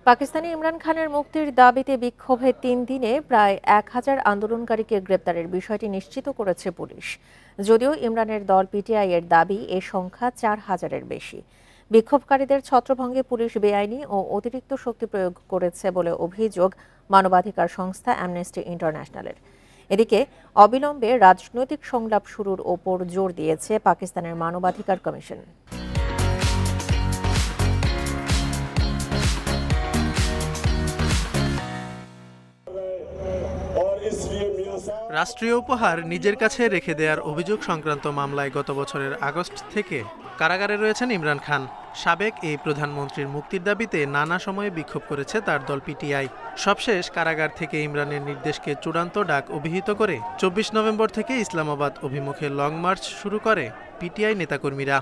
পাকিস্তানি ইমরান খানের মুক্তির দাবিতে বিক্ষোভে ৩ দিনে প্রায় ১,০০০ আন্দোলনকারীকে গ্রেপ্তারের বিষয়টি নিশ্চিত করেছে পুলিশ। যদিও ইমরানের দল পিটিআই এর দাবি এ সংখ্যা ৪,০০০-এর বেশি। বিক্ষোভকারীদের ছত্রভঙ্গে পুলিশ বেআইনি ও অতিরিক্ত শক্তি প্রয়োগ করেছে বলে অভিযোগ মানবাধিকার সংস্থা অ্যামনেস্টি ইন্টারন্যাশনালের। এদিকে অবিলম্বে রাজনৈতিক সংলাপ শুরুর ওপর জোর দিয়েছে পাকিস্তানের মানবাধিকার কমিশন। রাষ্ট্রীয় উপহার নিজের কাছে রেখে দেওয়ার অভিযোগ সংক্রান্ত মামলায় গত বছরের আগস্ট থেকে কারাগারে রয়েছেন ইমরান খান। সাবেক এই প্রধানমন্ত্রীর মুক্তির দাবিতে নানা সময়ে বিক্ষোভ করেছে তার দল পিটিআই। সবশেষ কারাগার থেকে ইমরানের নির্দেশকে চূড়ান্ত ডাক অভিহিত করে ২৪ নভেম্বর থেকে ইসলামাবাদ অভিমুখে লং মার্চ শুরু করে পিটিআই নেতাকর্মীরা।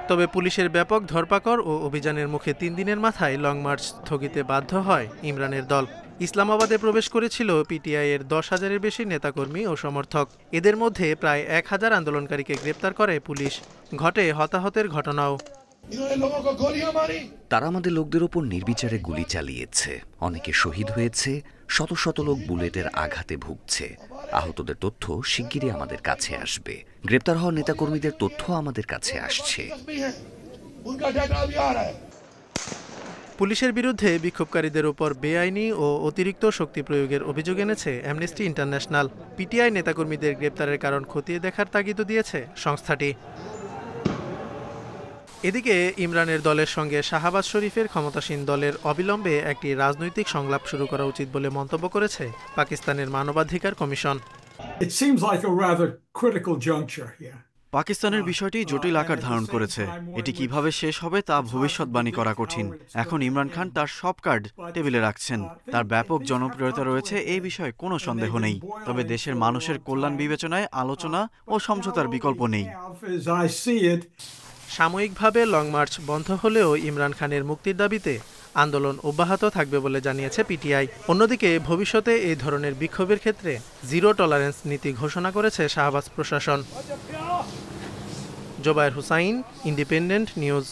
তবে পুলিশের ব্যাপক ধরপাকড় ও অভিযানের মুখে ৩ দিনের মাথায় লং মার্চ স্থগিতে বাধ্য হয় ইমরানের দল। ইসলামাবাদে প্রবেশ করেছিল পিটিআই এর ১০,০০০-এর বেশি নেতাকর্মী ও সমর্থক। এদের মধ্যে প্রায় ১,০০০ আন্দোলনকারীকে গ্রেপ্তার করে পুলিশ। ঘটে হতাহতের ঘটনাও। তারা আমাদের লোকদের ওপর নির্বিচারে গুলি চালিয়েছে, অনেকে শহীদ হয়েছে, শত শত লোক বুলেটের আঘাতে ভুগছে। আহতদের তথ্য শিগগিরই আমাদের কাছে আসবে। গ্রেপ্তার হওয়া নেতাকর্মীদের তথ্য আমাদের কাছে আসছে। পুলিশের বিরুদ্ধে বিক্ষোভকারীদের উপর বেআইনি ও অতিরিক্ত শক্তি প্রয়োগের অভিযোগ এনেছে অ্যামনেস্টি ইন্টারন্যাশনাল। পিটিআই নেতাকর্মীদের গ্রেপ্তারের কারণ খতিয়ে দেখার তাগিদও দিয়েছে সংস্থাটি। এদিকে ইমরানের দলের সঙ্গে শাহবাজ শরীফের ক্ষমতাসীন দলের অবিলম্বে একটি রাজনৈতিক সংলাপ শুরু করা উচিত বলে মন্তব্য করেছে পাকিস্তানের মানবাধিকার কমিশন। পাকিস্তানের বিষয়টি জটিল আকার ধারণ করেছে। এটি কিভাবে শেষ হবে তা ভবিষ্যৎবাণী করা কঠিন। এখন ইমরান খান তার সব কার্ড টেবিলে রাখছেন। তার ব্যাপক জনপ্রিয়তা রয়েছে, এই বিষয়ে কোনো সন্দেহ নেই। তবে দেশের মানুষের কল্যাণ বিবেচনায় আলোচনা ও সমঝোতার বিকল্প নেই। সাময়িকভাবে লং মার্চ বন্ধ হলেও ইমরান খানের মুক্তির দাবিতে আন্দোলন অব্যাহত থাকবে বলে জানিয়েছে পিটিআই। অন্যদিকে ভবিষ্যতে এই ধরনের বিক্ষোভের ক্ষেত্রে জিরো টলারেন্স নীতি ঘোষণা করেছে শাহবাজ প্রশাসন। Jobayer Hussain, Independent news.